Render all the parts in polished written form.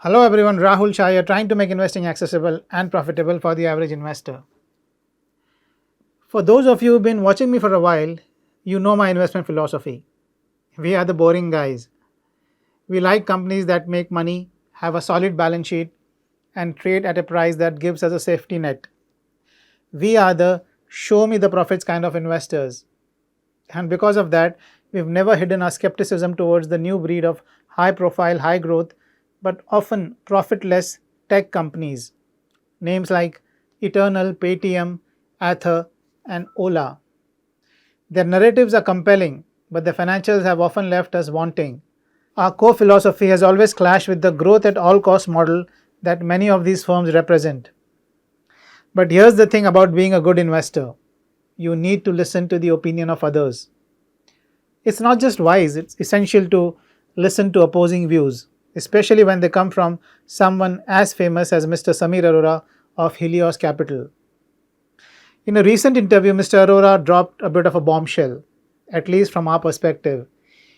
Hello everyone, Rahul Shah here, trying to make investing accessible and profitable for the average investor. For those of you who've been watching me for a while, you know my investment philosophy. We are the boring guys. We like companies that make money, have a solid balance sheet, and trade at a price that gives us a safety net. We are the show me the profits kind of investors. And because of that, we've never hidden our skepticism towards the new breed of high profile, high growth, but often profitless tech companies. Names like Eternal, Paytm, Ather, and Ola. Their narratives are compelling, but the financials have often left us wanting. Our core philosophy has always clashed with the growth at all cost model that many of these firms represent. But here's the thing about being a good investor: you need to listen to the opinion of others. It's not just wise, it's essential to listen to opposing views, especially when they come from someone as famous as Mr. Samir Arora of Helios Capital. In a recent interview, Mr. Arora dropped a bit of a bombshell, at least from our perspective.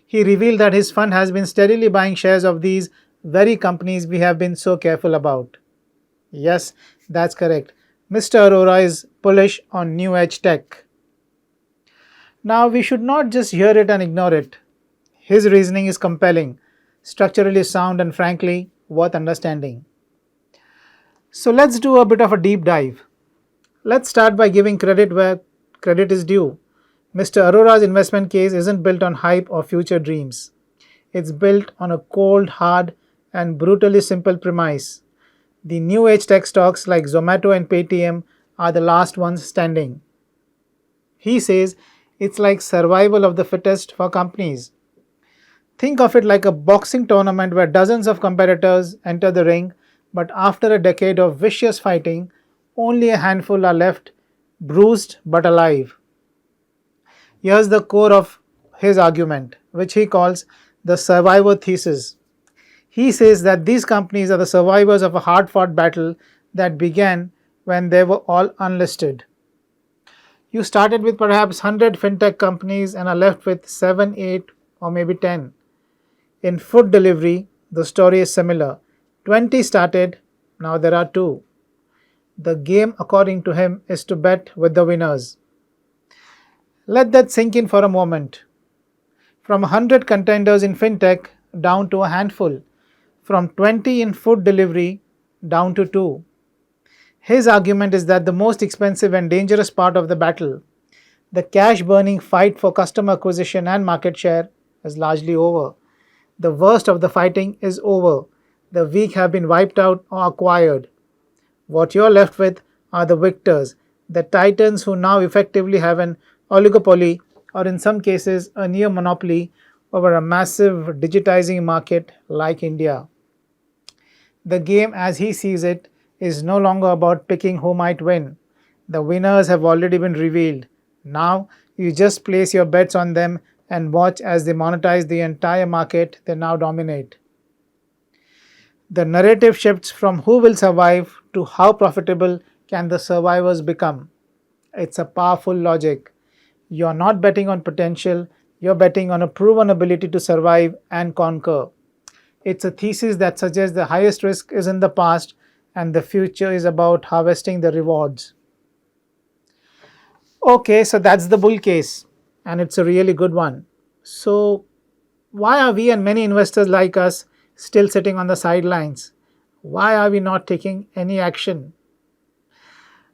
He revealed that his fund has been steadily buying shares of these very companies we have been so careful about. Yes, that's correct. Mr. Arora is bullish on new age tech. Now, we should not just hear it and ignore it. His reasoning is compelling, structurally sound, and frankly, worth understanding. So, let's do a bit of a deep dive. Let's start by giving credit where credit is due. Mr. Arora's investment case isn't built on hype or future dreams. It's built on a cold, hard, and brutally simple premise. The new age tech stocks like Zomato and Paytm are the last ones standing. He says it's like survival of the fittest for companies. Think of it like a boxing tournament where dozens of competitors enter the ring, but after a decade of vicious fighting, only a handful are left, bruised but alive. Here's the core of his argument, which he calls the survivor thesis. He says that these companies are the survivors of a hard fought battle that began when they were all unlisted. You started with perhaps 100 fintech companies and are left with 7, 8, or maybe 10. In food delivery, the story is similar. 20 started, now there are 2. The game, according to him, is to bet with the winners. Let that sink in for a moment. From 100 contenders in fintech down to a handful, from 20 in food delivery down to 2. His argument is that the most expensive and dangerous part of the battle, the cash burning fight for customer acquisition and market share, is largely over. The worst of the fighting is over. The weak have been wiped out or acquired. What you're left with are the victors, the titans who now effectively have an oligopoly, or in some cases a near monopoly, over a massive digitizing market like India. The game, as he sees it, is no longer about picking who might win. The winners have already been revealed. Now you just place your bets on them and watch as they monetize the entire market they now dominate. The narrative shifts from who will survive to how profitable can the survivors become. It's a powerful logic. You're not betting on potential, you're betting on a proven ability to survive and conquer. It's a thesis that suggests the highest risk is in the past and the future is about harvesting the rewards. Okay, so that's the bull case, and it's a really good one. So, why are we and many investors like us still sitting on the sidelines? Why are we not taking any action?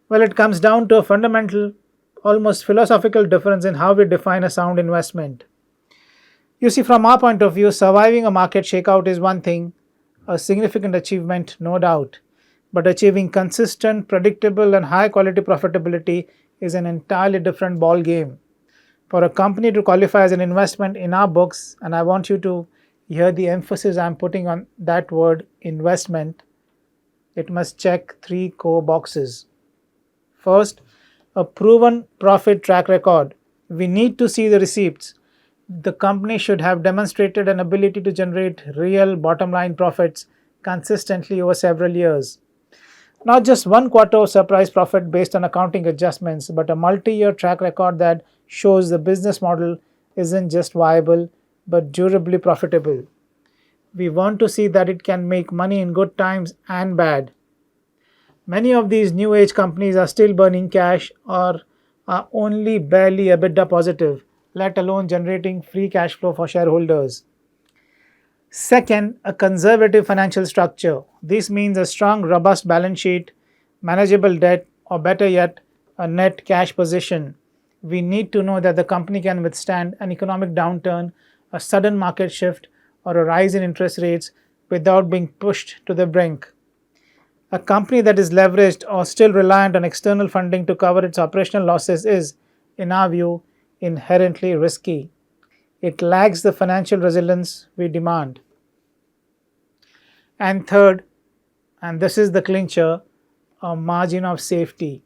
Well, it comes down to a fundamental, almost philosophical difference in how we define a sound investment. You see, from our point of view, surviving a market shakeout is one thing, a significant achievement, no doubt. But achieving consistent, predictable, and high quality profitability is an entirely different ball game. For a company to qualify as an investment in our books, and I want you to hear the emphasis I'm putting on that word investment, it must check 3 core boxes. First, a proven profit track record. We need to see the receipts. The company should have demonstrated an ability to generate real bottom line profits consistently over several years. Not just one quarter of surprise profit based on accounting adjustments, but a multi-year track record that shows the business model isn't just viable but durably profitable. We want to see that it can make money in good times and bad. Many of these new age companies are still burning cash or are only barely EBITDA positive, let alone generating free cash flow for shareholders. Second, a conservative financial structure. This means a strong, robust balance sheet, manageable debt, or better yet, a net cash position. We need to know that the company can withstand an economic downturn, a sudden market shift, or a rise in interest rates without being pushed to the brink. A company that is leveraged or still reliant on external funding to cover its operational losses is, in our view, inherently risky. It lacks the financial resilience we demand. And third, and this is the clincher, a margin of safety.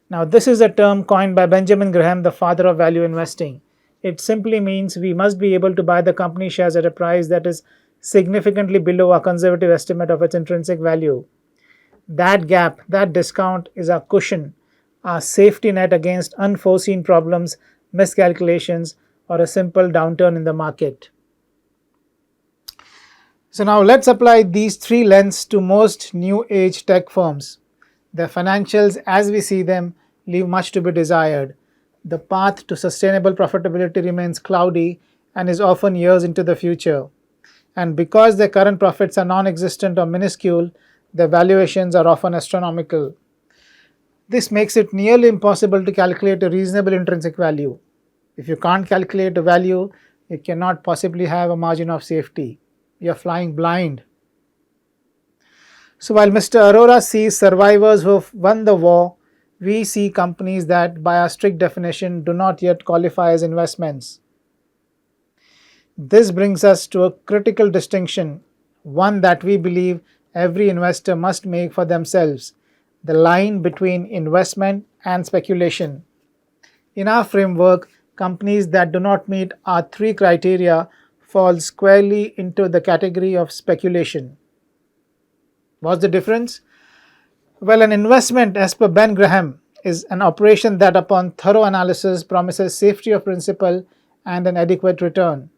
Now, this is a term coined by Benjamin Graham, the father of value investing. It simply means we must be able to buy the company shares at a price that is significantly below our conservative estimate of its intrinsic value. That gap, that discount is our cushion, our safety net against unforeseen problems, miscalculations, or a simple downturn in the market. So now let's apply these three lenses to most new age tech firms. Their financials as we see them leave much to be desired. The path to sustainable profitability remains cloudy and is often years into the future. And because their current profits are non-existent or minuscule, their valuations are often astronomical. This makes it nearly impossible to calculate a reasonable intrinsic value. If you can't calculate a value, you cannot possibly have a margin of safety. You're flying blind. So while Mr. Arora sees survivors who have won the war, we see companies that, by our strict definition, do not yet qualify as investments. This brings us to a critical distinction, one that we believe every investor must make for themselves: the line between investment and speculation. In our framework, companies that do not meet our three criteria fall squarely into the category of speculation. What's the difference? Well, an investment, as per Ben Graham, is an operation that, upon thorough analysis, promises safety of principal and an adequate return.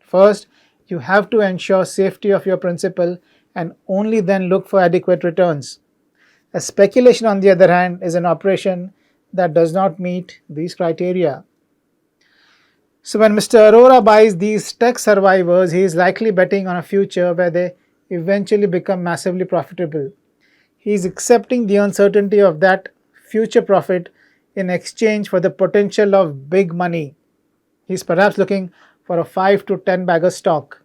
First, you have to ensure safety of your principal and only then look for adequate returns. A speculation, on the other hand, is an operation that does not meet these criteria. So when Mr. Arora buys these tech survivors, he is likely betting on a future where they eventually become massively profitable. He is accepting the uncertainty of that future profit in exchange for the potential of big money. He is perhaps looking for a 5 to 10 bagger stock.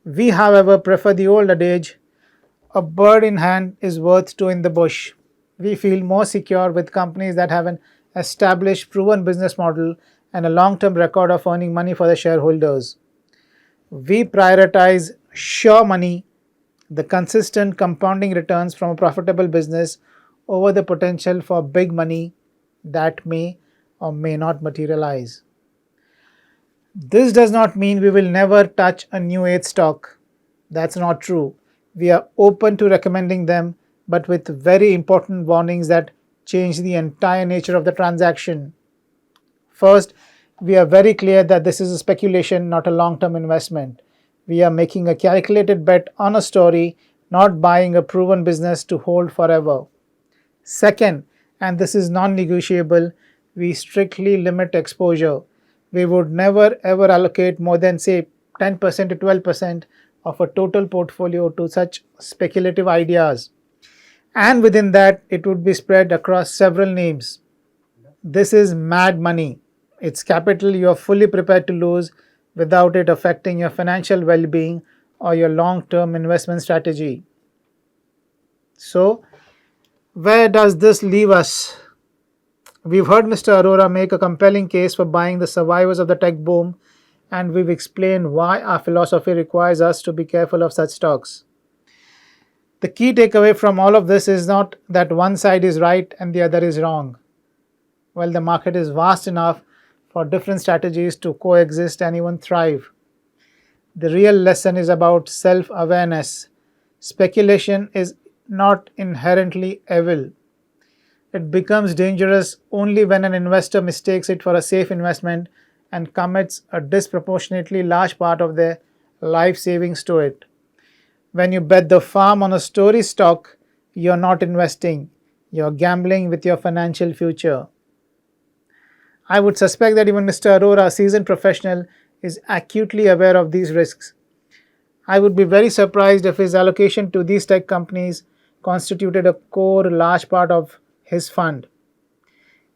We, however, prefer the old adage, a bird in hand is worth two in the bush. We feel more secure with companies that have an established, proven business model and a long-term record of earning money for the shareholders. We prioritize sure money, the consistent compounding returns from a profitable business, over the potential for big money that may or may not materialize. This does not mean we will never touch a new age stock. That's not true. We are open to recommending them, but with very important warnings that change the entire nature of the transaction. First, we are very clear that this is a speculation, not a long-term investment. We are making a calculated bet on a story, not buying a proven business to hold forever. Second, and this is non-negotiable, we strictly limit exposure. We would never ever allocate more than, say, 10% to 12% of a total portfolio to such speculative ideas. And within that, it would be spread across several names. This is mad money. It's capital you are fully prepared to lose without it affecting your financial well-being or your long-term investment strategy. So, where does this leave us? We've heard Mr. Arora make a compelling case for buying the survivors of the tech boom, and we've explained why our philosophy requires us to be careful of such stocks. The key takeaway from all of this is not that one side is right and the other is wrong. Well, the market is vast enough for different strategies to coexist and even thrive. The real lesson is about self-awareness. Speculation is not inherently evil. It becomes dangerous only when an investor mistakes it for a safe investment and commits a disproportionately large part of their life savings to it. When you bet the farm on a story stock, you're not investing, you're gambling with your financial future. I would suspect that even Mr. Arora, a seasoned professional, is acutely aware of these risks. I would be very surprised if his allocation to these tech companies constituted a core large part of his fund.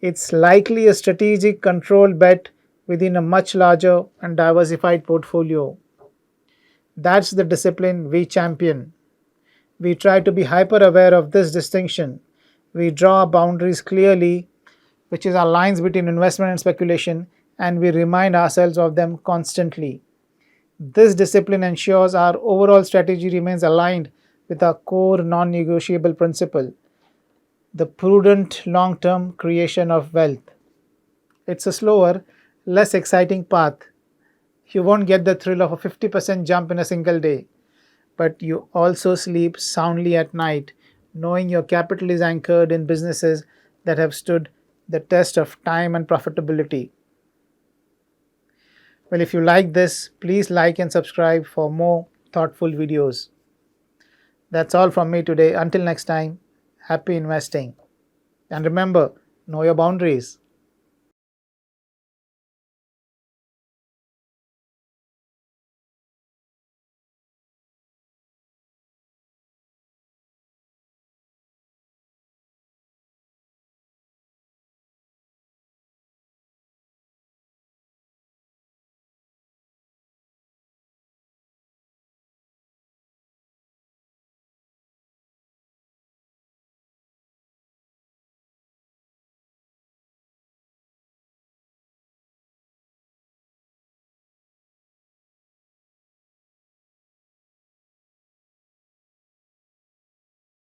It's likely a strategic controlled bet within a much larger and diversified portfolio. That's the discipline we champion. We try to be hyper aware of this distinction. We draw boundaries clearly, which is our lines between investment and speculation, and we remind ourselves of them constantly. This discipline ensures our overall strategy remains aligned with our core non negotiable principle, the prudent long term creation of wealth. It's a slower, less exciting path. You won't get the thrill of a 50% jump in a single day, but you also sleep soundly at night, knowing your capital is anchored in businesses that have stood the test of time and profitability. Well, if you like this, please like and subscribe for more thoughtful videos. That's all from me today. Until next time, happy investing. And remember, know your boundaries.